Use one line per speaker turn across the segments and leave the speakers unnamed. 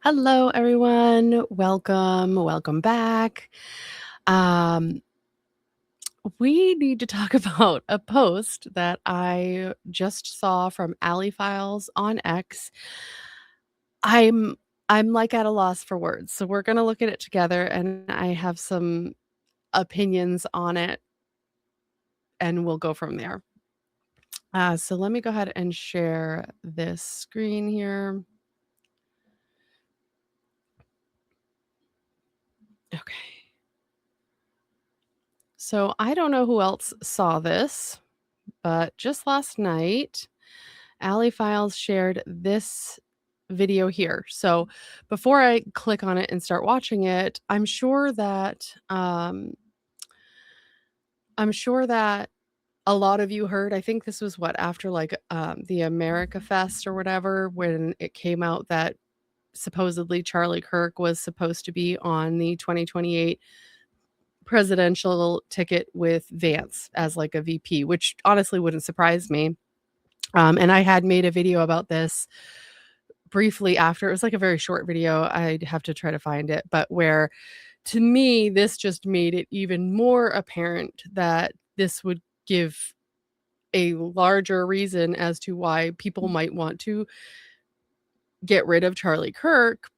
Hello, everyone. Welcome back. Um, we need to talk about a post that I just saw from Alley Files on X. I'm I'm like at a loss for words, so we're gonna look at it together, and I have some opinions on it, and we'll go from there. So let me go ahead and share this screen here. Okay. So I don't know who else saw this, but just last night, Alley Files shared this video here. So before I click on it and start watching it, I'm sure that a lot of you heard. I think this was what after like the America Fest or whatever, when it came out that supposedly Charlie Kirk was supposed to be on the 2028 presidential ticket with Vance as like a VP, which honestly wouldn't surprise me. And I had made a video about this briefly after. It was like a very short video. I'd have to try to find it, but where to me, this just made it even more apparent that this would give a larger reason as to why people might want to get rid of Charlie Kirk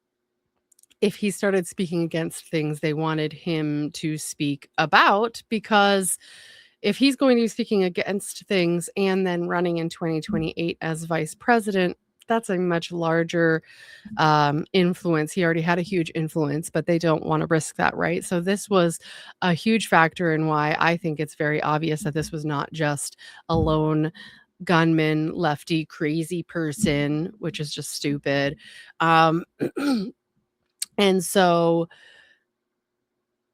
if he started speaking against things they wanted him to speak about. Because if he's going to be speaking against things and then running in 2028 as vice president, that's a much larger influence. He already had a huge influence, but they don't want to risk that, right? So this was a huge factor in why I think it's very obvious that this was not just a lone gunman, lefty, crazy person, which is just stupid. And so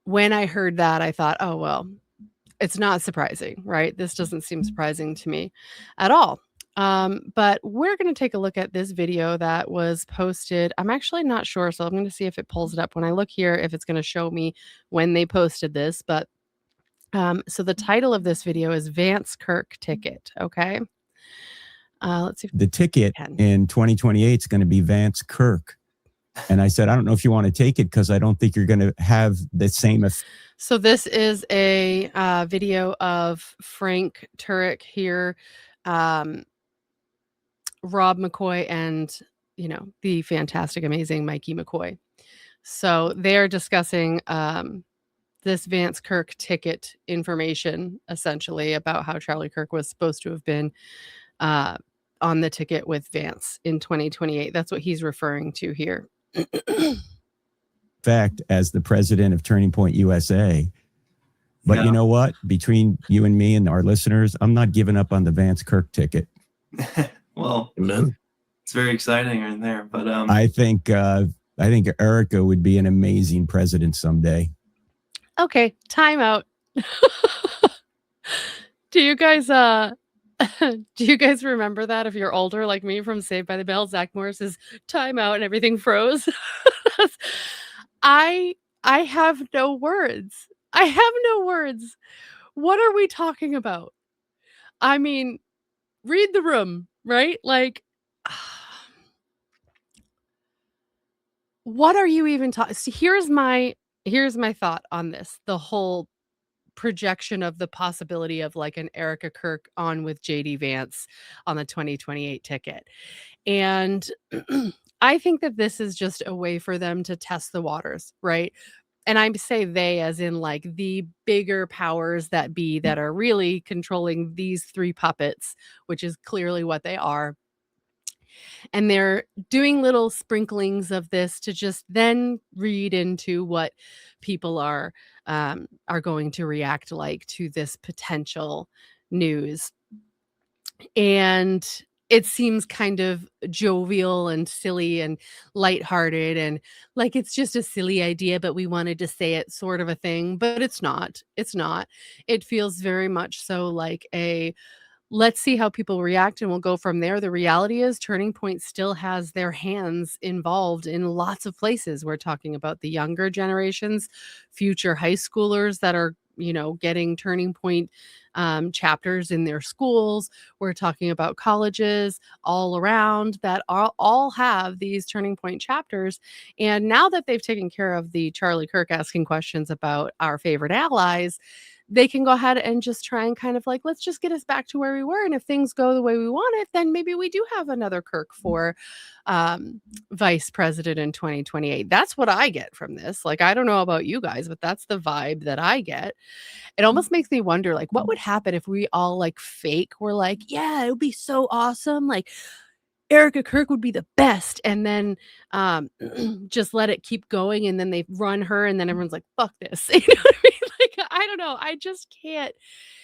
when I heard that, I thought, oh, well, it's not surprising, right? This doesn't seem surprising to me at all. But we're going to take a look at this video that was posted. I'm actually not sure, so I'm going to see if it pulls it up when I look here, if it's going to show me when they posted this. But so the title of this video is Vance-Kirk Ticket, okay? Let's see if
the ticket
can.
in 2028 is going to be Vance-Kirk. And I said, I don't know if you want to take it because I don't think you're going to have the same effect.
So this is a video of Frank Turek here, Rob McCoy, and, you know, the fantastic, amazing Mikey McCoy. So they're discussing this Vance-Kirk ticket information, essentially, about how Charlie Kirk was supposed to have been on the ticket with Vance in 2028. That's what he's referring to here.
Fact, as the president of Turning Point USA. But you know what? Between you and me and our listeners, I'm not giving up on the Vance-Kirk ticket.
Well, it's very exciting right there. But
I think Erika would be an amazing president someday.
Okay, time out. Do you guys remember that if you're older like me from Saved by the Bell? Zach Morris's time out and everything froze. I have no words. I have no words. What are we talking about? I mean, read the room, right? Like, what are you even talking? See, here's my thought on this. The whole projection of the possibility of like an Erika Kirk on with JD Vance on the 2028 ticket. And I think that this is just a way for them to test the waters, right? And I say they as in like the bigger powers that be that are really controlling these three puppets, which is clearly what they are. And they're doing little sprinklings of this to just then read into what people are going to react like to this potential news. And it seems kind of jovial and silly and lighthearted and like it's just a silly idea, but we wanted to say it sort of a thing. But it's not. It's not. It feels very much so like a let's see how people react and we'll go from there. The reality is Turning Point still has their hands involved in lots of places. We're talking about the younger generations, future high schoolers that are getting Turning Point chapters in their schools. We're talking about colleges all around that all have these Turning Point chapters. And now that they've taken care of the Charlie Kirk asking questions about our favorite allies, they can go ahead and just try and kind of like, let's just get us back to where we were. And if things go the way we want it, then maybe we do have another Kirk for vice president in 2028. That's what I get from this. Like, I don't know about you guys, but that's the vibe that I get. It almost makes me wonder, like, what would happen if we all like fake were like, yeah, it would be so awesome. Like, Erika Kirk would be the best. And then just let it keep going. And then they run her. And then everyone's like, fuck this. You know what I mean? Like, I don't know. I just can't.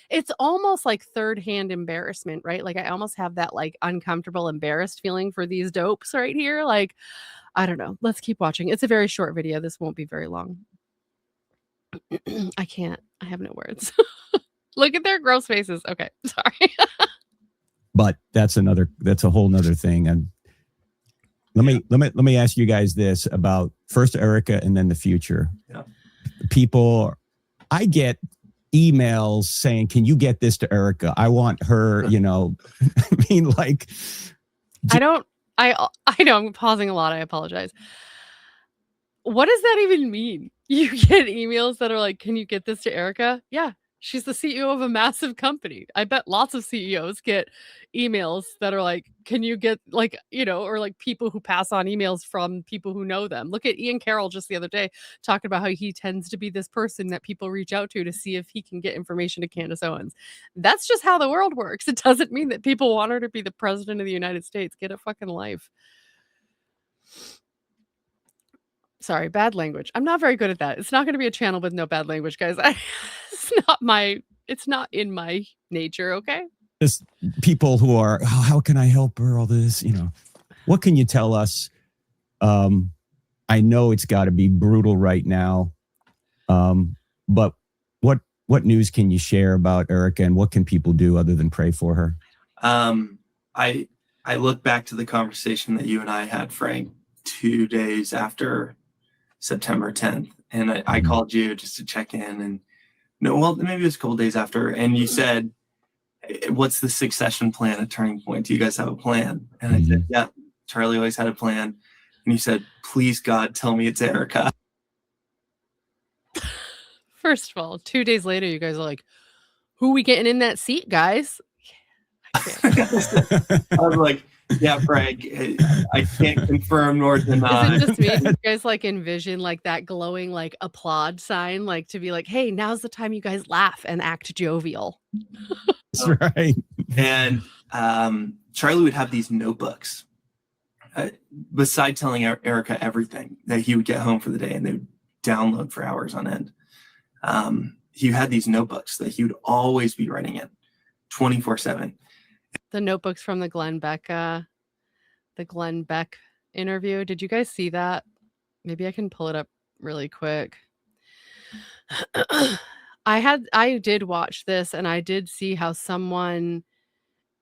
It's almost like third-hand embarrassment, right? Like, I almost have that like uncomfortable, embarrassed feeling for these dopes right here. Like, I don't know. Let's keep watching. It's a very short video. This won't be very long. I can't. I have no words. Look at their gross faces. Okay. Sorry.
But that's a whole nother thing. And let me ask you guys this about first Erika and then the future.
Yeah.
People, I get emails saying, can you get this to Erika? I want her, I mean, like,
I know I'm pausing a lot. I apologize. What does that even mean? You get emails that are like, can you get this to Erika? Yeah. She's the CEO of a massive company. I bet lots of CEOs get emails that are like, can you get like, or like people who pass on emails from people who know them. Look at Ian Carroll just the other day talking about how he tends to be this person that people reach out to see if he can get information to Candace Owens. That's just how the world works. It doesn't mean that people want her to be the president of the United States. Get a fucking life. Sorry, bad language. I'm not very good at that. It's not going to be a channel with no bad language, guys. It's not in my nature, okay?
Just people who are, how can I help her? All this, what can you tell us? I know it's got to be brutal right now. But what news can you share about Erika, and what can people do other than pray for her?
I look back to the conversation that you and I had, Frank, 2 days after September 10th. And I called you just to check in, and maybe it was a couple days after. And you said, what's the succession plan at Turning Point? Do you guys have a plan? And I said, yeah, Charlie always had a plan. And you said, please God, tell me it's Erika.
First of all, 2 days later, you guys are like, who we getting in that seat, guys?
I was like, yeah, Frank, I can't confirm nor deny.
Is it just me? You guys like envision like that glowing like applaud sign, like to be like, hey, now's the time you guys laugh and act jovial.
That's right.
And Charlie would have these notebooks. Beside telling Erika everything, that he would get home for the day and they would download for hours on end. He had these notebooks that he would always be writing in 24/7.
The notebooks from the Glenn Beck interview. Did you guys see that? Maybe I can pull it up really quick. I did watch this, and I did see how someone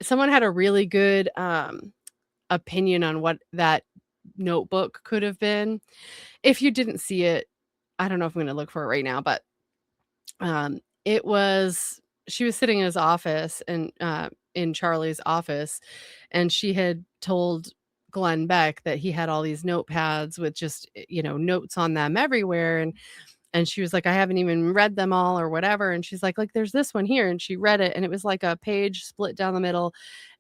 had a really good opinion on what that notebook could have been. If you didn't see it, I don't know if I'm going to look for it right now, but she was sitting in his office and in Charlie's office, and she had told Glenn Beck that he had all these notepads with just notes on them everywhere, and she was like, I haven't even read them all or whatever. And she's like there's this one here, and she read it, and it was like a page split down the middle,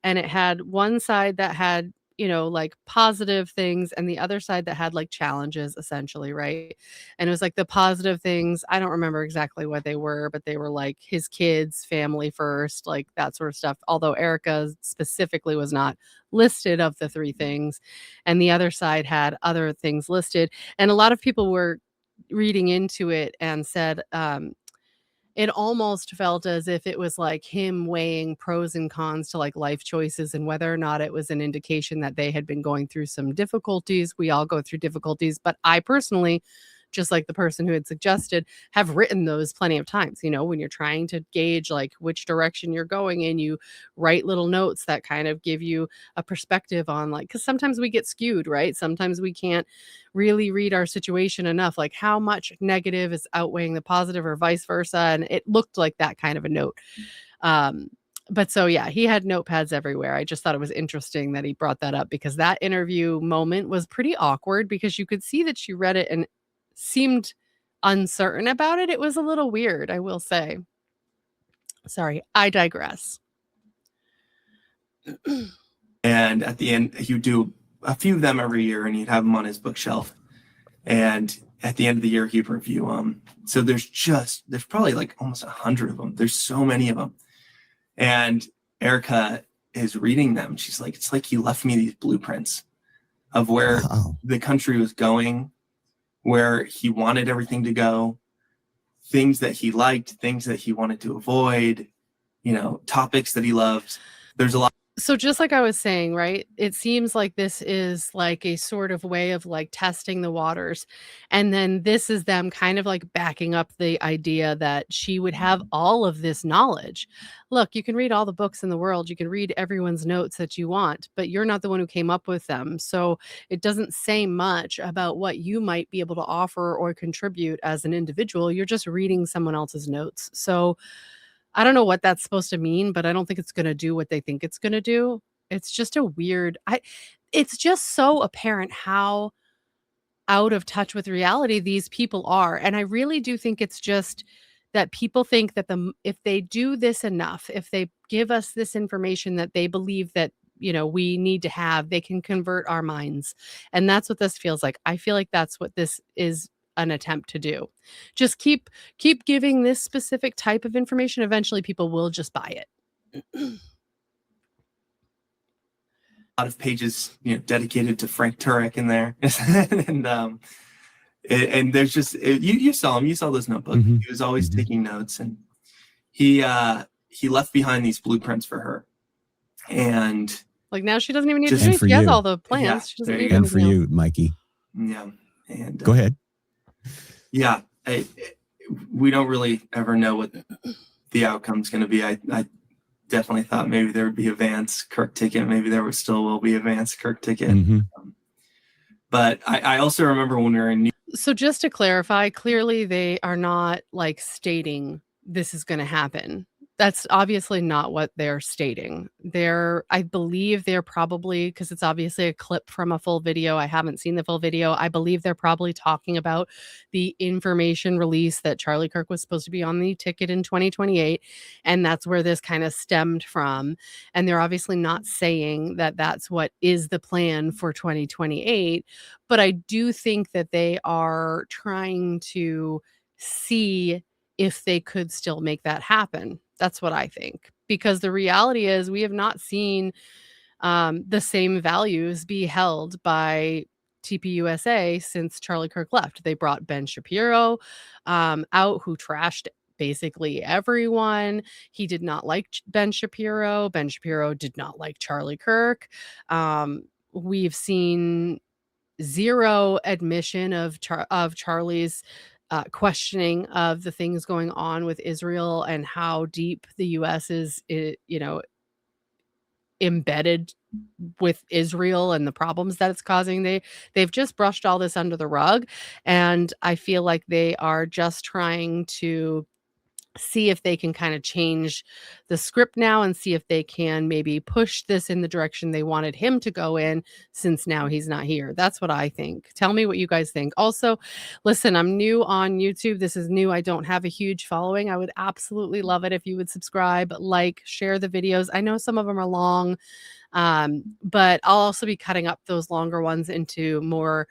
and it had one side that had like positive things, and the other side that had like challenges, essentially, right? And it was like the positive things, I don't remember exactly what they were, but they were like his kids, family first, like that sort of stuff, although Erika specifically was not listed of the three things, and the other side had other things listed. And a lot of people were reading into it and said it almost felt as if it was like him weighing pros and cons to like life choices, and whether or not it was an indication that they had been going through some difficulties. We all go through difficulties, but I personally just like the person who had suggested, have written those plenty of times. You know, when you're trying to gauge like which direction you're going in, you write little notes that kind of give you a perspective on like, because sometimes we get skewed, right? Sometimes we can't really read our situation enough, like how much negative is outweighing the positive or vice versa. And it looked like that kind of a note. But so, yeah, he had notepads everywhere. I just thought it was interesting that he brought that up because that interview moment was pretty awkward because you could see that she read it and seemed uncertain about it. It was a little weird, I will say. Sorry, I digress.
And at the end, he would do a few of them every year and he'd have them on his bookshelf. And at the end of the year, he'd review them. So there's probably like almost 100 of them. There's so many of them. And Erika is reading them. She's like, it's like he left me these blueprints of where the country was going, where he wanted everything to go, things that he liked, things that he wanted to avoid, you know, topics that he loved. There's a lot.
So just like I was saying, right, it seems like this is like a sort of way of like testing the waters. And then this is them kind of like backing up the idea that she would have all of this knowledge. Look, you can read all the books in the world. You can read everyone's notes that you want, but you're not the one who came up with them. So it doesn't say much about what you might be able to offer or contribute as an individual. You're just reading someone else's notes. So I don't know what that's supposed to mean, but I don't think it's going to do what they think it's going to do. It's just a weird, it's just so apparent how out of touch with reality these people are. And I really do think it's just that people think that if they do this enough, if they give us this information that they believe that, you know, we need to have, they can convert our minds. And that's what this feels like. I feel like that's what this is an attempt to do. Just keep giving this specific type of information. Eventually people will just buy it.
A lot of pages, you know, dedicated to Frank Turek in there. and there's just, you saw him, you saw this notebook.
Mm-hmm.
He was always taking notes, and he left behind these blueprints for her. And
like now she doesn't even need to
And
do.
for
She has
you.
all the plans.
Yeah,
She doesn't
there
need
you
And
go.
for you, Mikey.
Yeah. And
Go ahead.
yeah, we don't really ever know what the outcome's going to be. I definitely thought maybe there would be a Vance-Kirk ticket. Maybe there will be a Vance-Kirk ticket.
Mm-hmm.
But I also remember when we were in New
So just to clarify, clearly they are not like stating this is going to happen. That's obviously not what they're stating. I believe they're probably, because it's obviously a clip from a full video. I haven't seen the full video. I believe they're probably talking about the information release that Charlie Kirk was supposed to be on the ticket in 2028. And that's where this kind of stemmed from. And they're obviously not saying that that's what is the plan for 2028. But I do think that they are trying to see if they could still make that happen. That's what I think. Because the reality is we have not seen the same values be held by TPUSA since Charlie Kirk left. They brought Ben Shapiro out, who trashed basically everyone. He did not like Ben Shapiro. Ben Shapiro did not like Charlie Kirk. We've seen zero admission of Charlie's questioning of the things going on with Israel and how deep the U.S. is, you know, embedded with Israel and the problems that it's causing. They've just brushed all this under the rug, and I feel like they are just trying to see if they can kind of change the script now and see if they can maybe push this in the direction they wanted him to go in, since now he's not here. That's what I think. Tell me what you guys think. Also, listen, I'm new on YouTube. This is new. I don't have a huge following. I would absolutely love it if you would subscribe, like, share the videos. I know some of them are long, but I'll also be cutting up those longer ones into more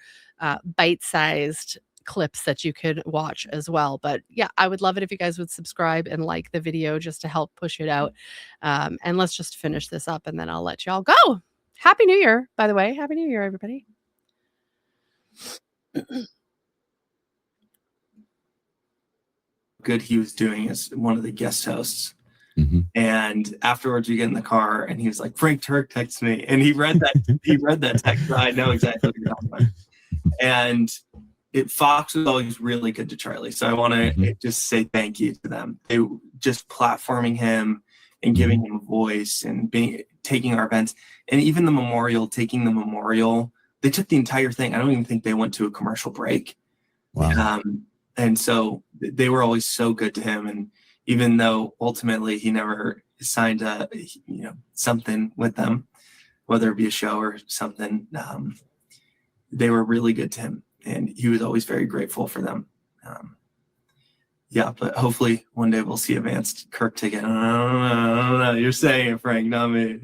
bite-sized clips that you could watch as well. But yeah, I would love it if you guys would subscribe and like the video just to help push it out. And let's just finish this up and then I'll let y'all go. Happy New Year, by the way. Happy New Year, everybody.
Good he was doing as one of the guest hosts.
Mm-hmm.
And afterwards we get in the car and he was like, Frank Turek texts me, and he read that text. So I know exactly what you're talking about. And Fox was always really good to Charlie. So I want to just say thank you to them. They just platforming him and giving him a voice and taking our events, and even taking the memorial. They took the entire thing. I don't even think they went to a commercial break.
Wow.
And so they were always so good to him. And even though ultimately he never signed something with them, whether it be a show or something, they were really good to him, and he was always very grateful for them. But hopefully one day we'll see a Vance-Kirk ticket. I don't know. You're saying it, Frank, not me.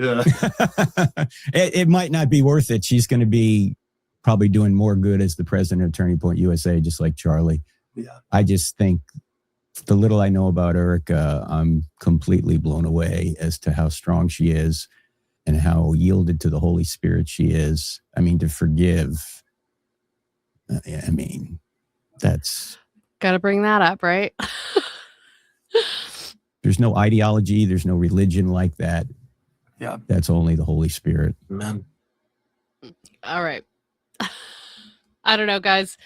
It might not be worth it. She's going to be probably doing more good as the president of Turning Point USA, just like Charlie.
Yeah.
I just think the little I know about Erika, I'm completely blown away as to how strong she is and how yielded to the Holy Spirit she is. I mean, to forgive. I mean, that's...
Got to bring that up, right?
There's no ideology. There's no religion like that.
Yeah.
That's only the Holy Spirit.
Amen.
All right. I don't know, guys.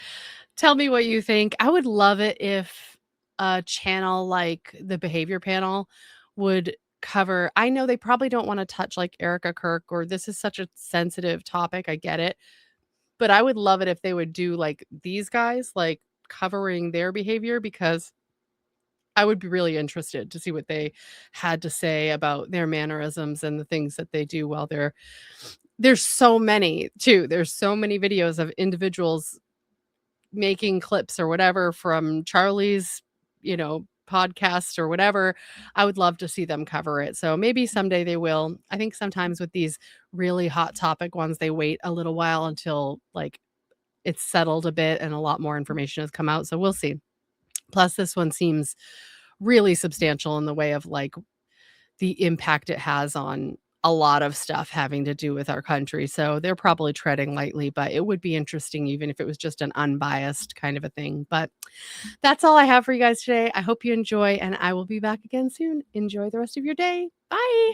Tell me what you think. I would love it if a channel like the Behavior Panel would cover. I know they probably don't want to touch like Erika Kirk, or this is such a sensitive topic. I get it. But I would love it if they would do like these guys, like covering their behavior, because I would be really interested to see what they had to say about their mannerisms and the things that they do while there's so many too. There's so many videos of individuals making clips or whatever from Charlie's, podcast or whatever. I would love to see them cover it. So maybe someday they will. I think sometimes with these really hot topic ones, they wait a little while until like it's settled a bit and a lot more information has come out. So we'll see. Plus, this one seems really substantial in the way of like the impact it has on a lot of stuff having to do with our country. So they're probably treading lightly, but it would be interesting even if it was just an unbiased kind of a thing. But that's all I have for you guys today. I hope you enjoy, and I will be back again soon. Enjoy the rest of your day. Bye.